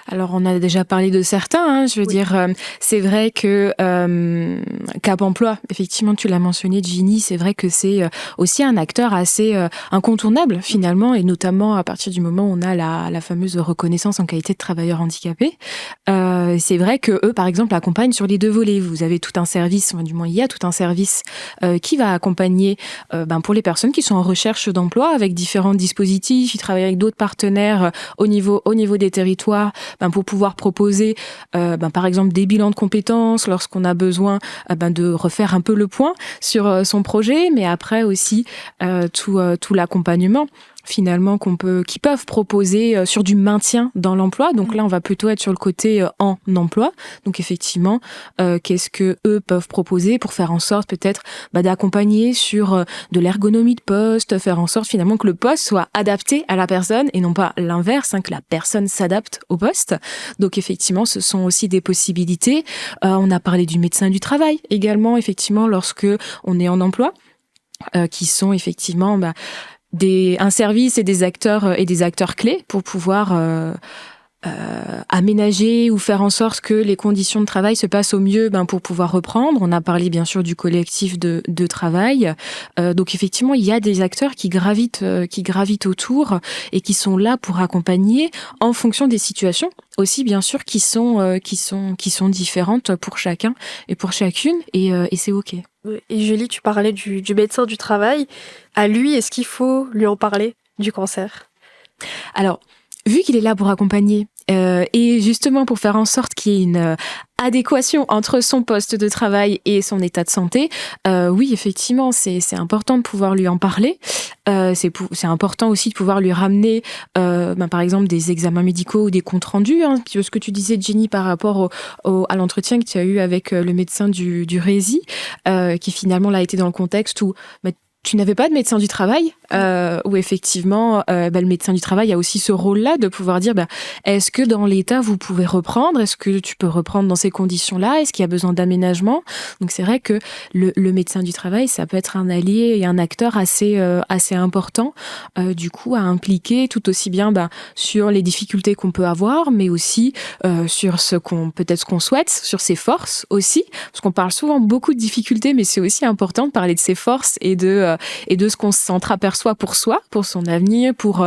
Alors, on a déjà parlé de certains, je veux dire, c'est vrai que Cap Emploi, effectivement, tu l'as mentionné, Ginny, c'est vrai que c'est aussi un acteur assez incontournable, finalement, et notamment à partir du moment où on a la fameuse reconnaissance en qualité de travailleur handicapé. C'est vrai que eux, par exemple, accompagnent sur les deux volets. Vous avez tout un service, du moins, il y a tout un service qui va accompagner pour les personnes qui sont en recherche d'emploi avec différents dispositifs. Ils travaillent avec d'autres partenaires au niveau des territoires, pour pouvoir proposer par exemple des bilans de compétences lorsqu'on a besoin de refaire un peu le point sur son projet, mais après aussi tout l'accompagnement finalement qu'ils peuvent proposer sur du maintien dans l'emploi. Donc là, on va plutôt être sur le côté en emploi. Donc effectivement, qu'est-ce que eux peuvent proposer pour faire en sorte peut-être d'accompagner sur de l'ergonomie de poste, faire en sorte finalement que le poste soit adapté à la personne et non pas l'inverse, que la personne s'adapte au poste. Donc effectivement, ce sont aussi des possibilités. On a parlé du médecin du travail également, effectivement, lorsque on est en emploi, qui sont effectivement un service et des acteurs clés pour pouvoir aménager ou faire en sorte que les conditions de travail se passent au mieux pour pouvoir reprendre. On a parlé bien sûr du collectif de travail. Donc effectivement, il y a des acteurs qui gravitent autour et qui sont là pour accompagner en fonction des situations aussi bien sûr qui sont différentes pour chacun et pour chacune et c'est OK. Et Julie, tu parlais du médecin du travail. À lui, est-ce qu'il faut lui en parler du cancer ? Alors, vu qu'il est là pour accompagner et justement pour faire en sorte qu'il y ait une adéquation entre son poste de travail et son état de santé, oui, effectivement, c'est important de pouvoir lui en parler. C'est important aussi de pouvoir lui ramener, par exemple, des examens médicaux ou des comptes rendus. Ce que tu disais, Jenny, par rapport à l'entretien que tu as eu avec le médecin du RESI, qui finalement là été dans le contexte où tu n'avais pas de médecin du travail, où effectivement, le médecin du travail a aussi ce rôle-là de pouvoir dire, est-ce que dans l'état vous pouvez reprendre ? Est-ce que tu peux reprendre dans ces conditions-là ? Est-ce qu'il y a besoin d'aménagement ? Donc c'est vrai que le médecin du travail, ça peut être un allié et un acteur assez important, du coup à impliquer tout aussi bien sur les difficultés qu'on peut avoir, mais aussi sur ce qu'on souhaite, sur ses forces aussi, parce qu'on parle souvent beaucoup de difficultés, mais c'est aussi important de parler de ses forces et de ce qu'on s'entraperçoit pour soi, pour son avenir, pour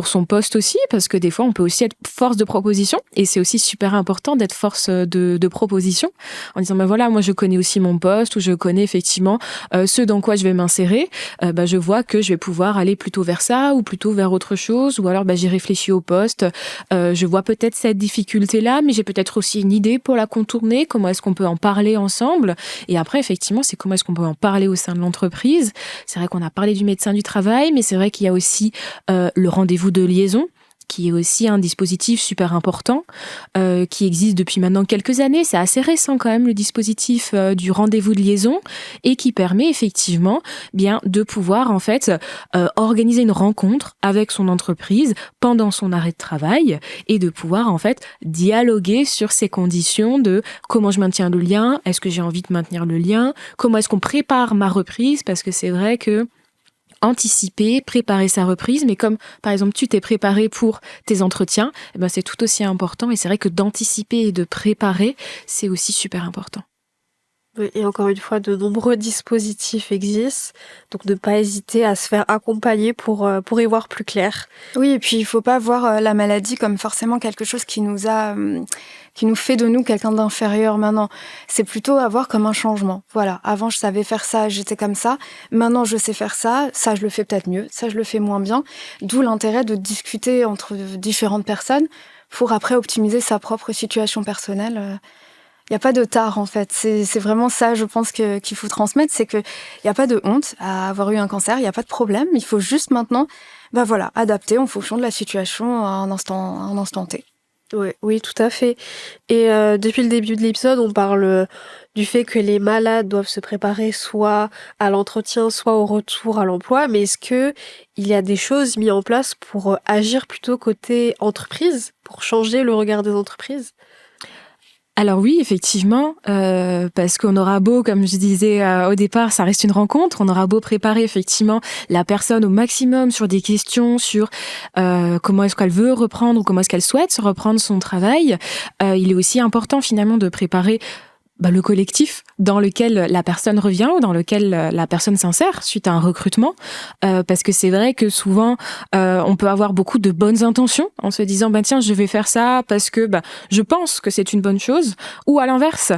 son poste aussi, parce que des fois on peut aussi être force de proposition et c'est aussi super important d'être force de proposition en disant voilà, moi je connais aussi mon poste ou je connais effectivement ce dans quoi je vais m'insérer, je vois que je vais pouvoir aller plutôt vers ça ou plutôt vers autre chose, ou alors j'ai réfléchi au poste, je vois peut-être cette difficulté là, mais j'ai peut-être aussi une idée pour la contourner, comment est-ce qu'on peut en parler ensemble, et après effectivement c'est comment est-ce qu'on peut en parler au sein de l'entreprise. C'est vrai qu'on a parlé du médecin du travail, mais c'est vrai qu'il y a aussi le rendez-vous de liaison qui est aussi un dispositif super important, qui existe depuis maintenant quelques années. C'est assez récent quand même, le dispositif du rendez-vous de liaison, et qui permet effectivement bien de pouvoir en fait organiser une rencontre avec son entreprise pendant son arrêt de travail et de pouvoir en fait dialoguer sur ces conditions de comment je maintiens le lien, est-ce que j'ai envie de maintenir le lien, comment est-ce qu'on prépare ma reprise, parce que c'est vrai que anticiper, préparer sa reprise, mais comme par exemple tu t'es préparé pour tes entretiens, eh ben c'est tout aussi important, et c'est vrai que d'anticiper et de préparer, c'est aussi super important. Oui, et encore une fois, de nombreux dispositifs existent, donc ne pas hésiter à se faire accompagner pour y voir plus clair. Oui, et puis il faut pas voir la maladie comme forcément quelque chose qui nous fait de nous quelqu'un d'inférieur maintenant. C'est plutôt à voir comme un changement. Voilà, avant je savais faire ça, j'étais comme ça. Maintenant je sais faire ça je le fais peut-être mieux, ça je le fais moins bien. D'où l'intérêt de discuter entre différentes personnes pour après optimiser sa propre situation personnelle. Il n'y a pas de tard, en fait. C'est vraiment ça, je pense, qu'il faut transmettre. C'est qu'il n'y a pas de honte à avoir eu un cancer, il n'y a pas de problème. Il faut juste maintenant adapter en fonction de la situation à un instant T. Oui, tout à fait. Et depuis le début de l'épisode, on parle du fait que les malades doivent se préparer soit à l'entretien, soit au retour à l'emploi. Mais est-ce qu'il y a des choses mises en place pour agir plutôt côté entreprise, pour changer le regard des entreprises ? Alors oui, effectivement, parce qu'on aura beau, comme je disais au départ, ça reste une rencontre, on aura beau préparer effectivement la personne au maximum sur des questions sur comment est-ce qu'elle veut reprendre ou comment est-ce qu'elle souhaite reprendre son travail, il est aussi important finalement de préparer le collectif dans lequel la personne revient ou dans lequel la personne s'insère suite à un recrutement, parce que c'est vrai que souvent on peut avoir beaucoup de bonnes intentions en se disant tiens, je vais faire ça parce que je pense que c'est une bonne chose, ou à l'inverse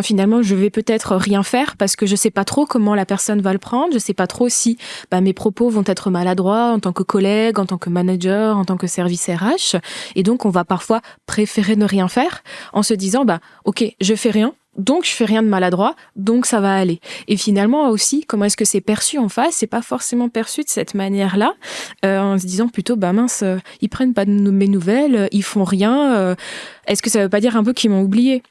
finalement je vais peut-être rien faire parce que je sais pas trop comment la personne va le prendre, je sais pas trop si mes propos vont être maladroits en tant que collègue, en tant que manager, en tant que service RH, et donc on va parfois préférer ne rien faire en se disant ok, je fais rien, donc je fais rien de maladroit, donc ça va aller. Et finalement aussi, comment est-ce que c'est perçu en face ? C'est pas forcément perçu de cette manière-là, en se disant plutôt mince, ils prennent pas de mes nouvelles, ils font rien. Est-ce que ça veut pas dire un peu qu'ils m'ont oublié ?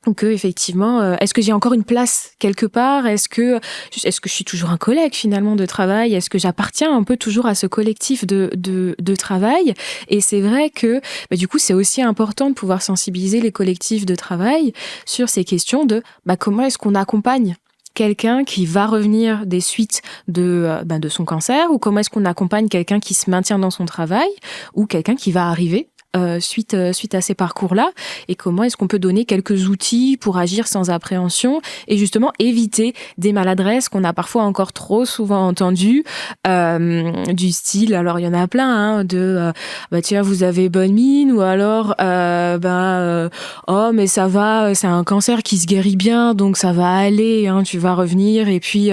Ou que effectivement, est-ce que j'ai encore une place quelque part ? Est-ce que je suis toujours un collègue finalement de travail ? Est-ce que j'appartiens un peu toujours à ce collectif de travail ? Et c'est vrai que du coup, c'est aussi important de pouvoir sensibiliser les collectifs de travail sur ces questions de comment est-ce qu'on accompagne quelqu'un qui va revenir des suites de son cancer, ou comment est-ce qu'on accompagne quelqu'un qui se maintient dans son travail, ou quelqu'un qui va arriver suite à ces parcours-là, et comment est-ce qu'on peut donner quelques outils pour agir sans appréhension et justement éviter des maladresses qu'on a parfois encore trop souvent entendues, du style, alors il y en a plein, de tiens, vous avez bonne mine, ou alors oh mais ça va, c'est un cancer qui se guérit bien, donc ça va aller, tu vas revenir, et puis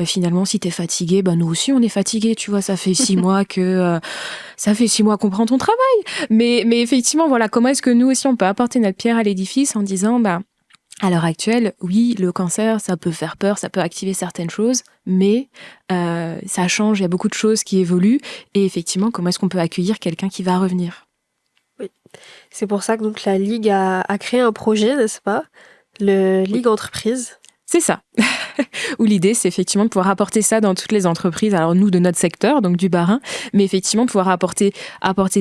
finalement si t'es fatigué, nous aussi on est fatigué, tu vois, ça fait 6 mois qu'on prend ton travail. Mais effectivement, voilà, comment est-ce que nous aussi on peut apporter notre pierre à l'édifice en disant à l'heure actuelle, oui, le cancer, ça peut faire peur, ça peut activer certaines choses, mais ça change, il y a beaucoup de choses qui évoluent, et effectivement, comment est-ce qu'on peut accueillir quelqu'un qui va revenir ? Oui, c'est pour ça que donc la Ligue a créé un projet, n'est-ce pas ? Le Ligue Entreprise. C'est ça. Où l'idée, c'est effectivement de pouvoir apporter ça dans toutes les entreprises. Alors nous, de notre secteur, donc du Bas-Rhin, mais effectivement pouvoir apporter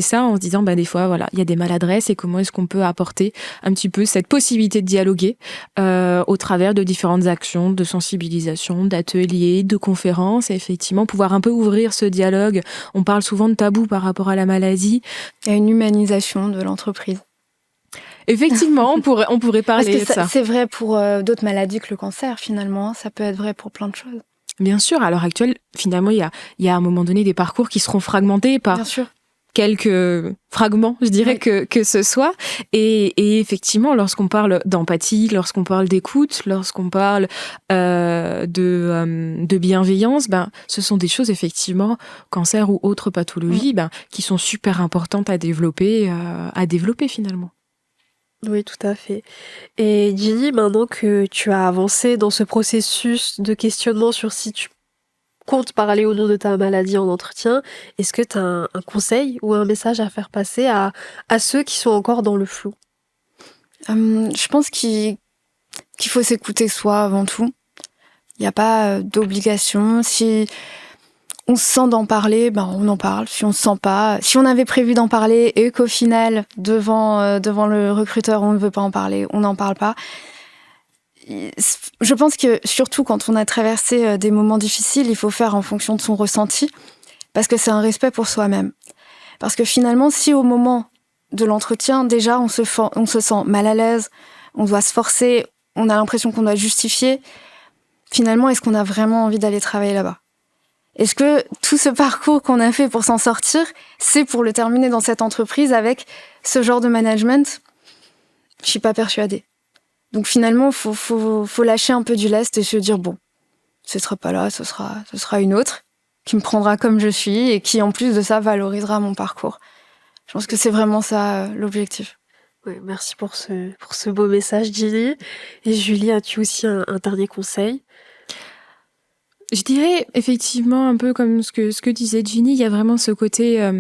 ça en se disant, des fois, voilà, il y a des maladresses, et comment est-ce qu'on peut apporter un petit peu cette possibilité de dialoguer au travers de différentes actions de sensibilisation, d'ateliers, de conférences, et effectivement pouvoir un peu ouvrir ce dialogue. On parle souvent de tabou par rapport à la maladie. Il y a une humanisation de l'entreprise. Effectivement, on pourrait parler de ça. Parce que c'est vrai pour d'autres maladies que le cancer, finalement. Ça peut être vrai pour plein de choses. Bien sûr, à l'heure actuelle, finalement, il y a à un moment donné des parcours qui seront fragmentés par quelques fragments, je dirais, que ce soit. Et effectivement, lorsqu'on parle d'empathie, lorsqu'on parle d'écoute, lorsqu'on parle de bienveillance, ce sont des choses, effectivement, cancer ou autres pathologies, qui sont super importantes à développer finalement. Oui, tout à fait. Et Ginny, maintenant que tu as avancé dans ce processus de questionnement sur si tu comptes parler au nom de ta maladie en entretien, est-ce que tu as un conseil ou un message à faire passer à ceux qui sont encore dans le flou? Je pense qu'il faut s'écouter soi avant tout. Il n'y a pas d'obligation. Si on se sent d'en parler, on en parle. Si on se sent pas, si on avait prévu d'en parler et qu'au final, devant le recruteur, on ne veut pas en parler, on n'en parle pas. Je pense que surtout quand on a traversé des moments difficiles, il faut faire en fonction de son ressenti, parce que c'est un respect pour soi-même. Parce que finalement, si au moment de l'entretien, déjà, on se sent mal à l'aise, on doit se forcer, on a l'impression qu'on doit justifier, finalement, est-ce qu'on a vraiment envie d'aller travailler là-bas? Est-ce que tout ce parcours qu'on a fait pour s'en sortir, c'est pour le terminer dans cette entreprise avec ce genre de management? Je suis pas persuadée. Donc finalement, faut lâcher un peu du lest et se dire bon, ce sera pas là, ce sera une autre qui me prendra comme je suis et qui en plus de ça valorisera mon parcours. Je pense que c'est vraiment ça l'objectif. Oui, merci pour ce beau message, Ginny. Et Julie, as-tu aussi un dernier conseil? Je dirais effectivement un peu comme ce que disait Ginny, il y a vraiment ce côté,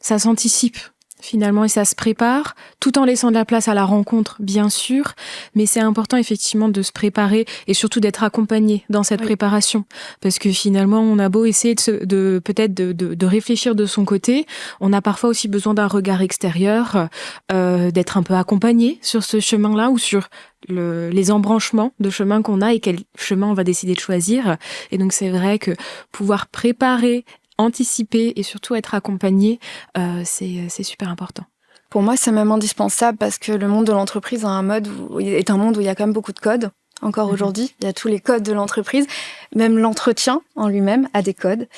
ça s'anticipe finalement et ça se prépare, tout en laissant de la place à la rencontre, bien sûr, mais c'est important effectivement de se préparer et surtout d'être accompagné dans cette préparation, parce que finalement on a beau essayer de réfléchir de son côté, on a parfois aussi besoin d'un regard extérieur, d'être un peu accompagné sur ce chemin-là ou sur les embranchements de chemin qu'on a et quel chemin on va décider de choisir. Et donc c'est vrai que pouvoir préparer, anticiper et surtout être accompagné, c'est super important. Pour moi, c'est même indispensable parce que le monde de l'entreprise est un monde où il y a quand même beaucoup de codes. Encore aujourd'hui, il y a tous les codes de l'entreprise. Même l'entretien en lui-même a des codes.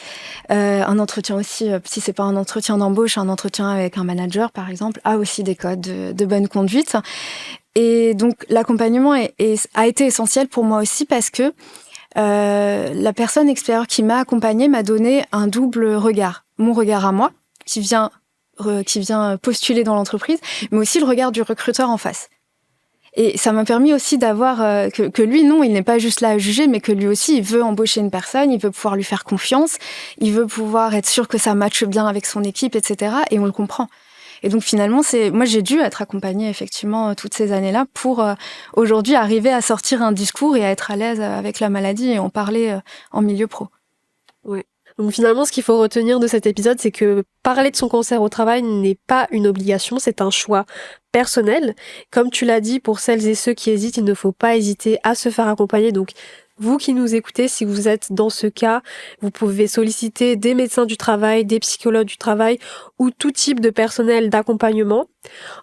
Un entretien aussi, si c'est pas un entretien d'embauche, un entretien avec un manager, par exemple, a aussi des codes de bonne conduite. Et donc, l'accompagnement a été essentiel pour moi aussi parce que la personne extérieure qui m'a accompagnée m'a donné un double regard. Mon regard à moi, qui vient postuler dans l'entreprise, mais aussi le regard du recruteur en face. Et ça m'a permis aussi d'avoir que lui, non, il n'est pas juste là à juger, mais que lui aussi, il veut embaucher une personne, il veut pouvoir lui faire confiance, il veut pouvoir être sûr que ça matche bien avec son équipe, etc. Et on le comprend. Et donc finalement, moi j'ai dû être accompagnée effectivement toutes ces années-là pour aujourd'hui arriver à sortir un discours et à être à l'aise avec la maladie et en parler en milieu pro. Oui. Donc finalement, ce qu'il faut retenir de cet épisode, c'est que parler de son cancer au travail n'est pas une obligation, c'est un choix personnel. Comme tu l'as dit, pour celles et ceux qui hésitent, il ne faut pas hésiter à se faire accompagner. Donc vous qui nous écoutez, si vous êtes dans ce cas, vous pouvez solliciter des médecins du travail, des psychologues du travail ou tout type de personnel d'accompagnement.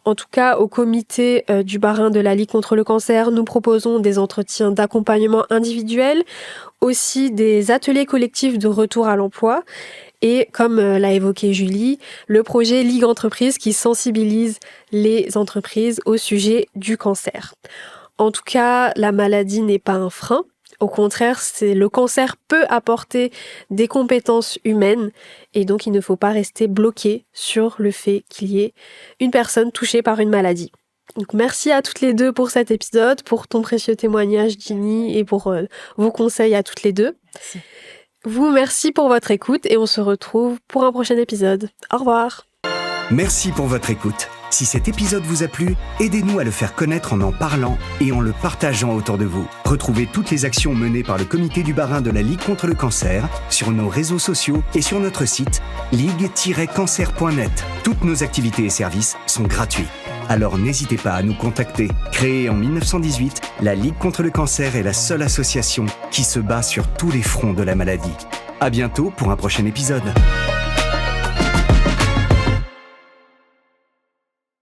En tout cas, au comité du Bas-Rhin de la Ligue contre le cancer, nous proposons des entretiens d'accompagnement individuel, aussi des ateliers collectifs de retour à l'emploi et, comme l'a évoqué Julie, le projet Ligue Entreprise qui sensibilise les entreprises au sujet du cancer. En tout cas, la maladie n'est pas un frein. Au contraire, le cancer peut apporter des compétences humaines et donc il ne faut pas rester bloqué sur le fait qu'il y ait une personne touchée par une maladie. Donc merci à toutes les deux pour cet épisode, pour ton précieux témoignage, Ginny, et pour vos conseils à toutes les deux. Merci. Merci pour votre écoute et on se retrouve pour un prochain épisode. Au revoir. Merci pour votre écoute. Si cet épisode vous a plu, aidez-nous à le faire connaître en parlant et en le partageant autour de vous. Retrouvez toutes les actions menées par le comité du Bas-Rhin de la Ligue contre le cancer sur nos réseaux sociaux et sur notre site ligue-cancer.net. Toutes nos activités et services sont gratuits. Alors n'hésitez pas à nous contacter. Créée en 1918, la Ligue contre le cancer est la seule association qui se bat sur tous les fronts de la maladie. À bientôt pour un prochain épisode.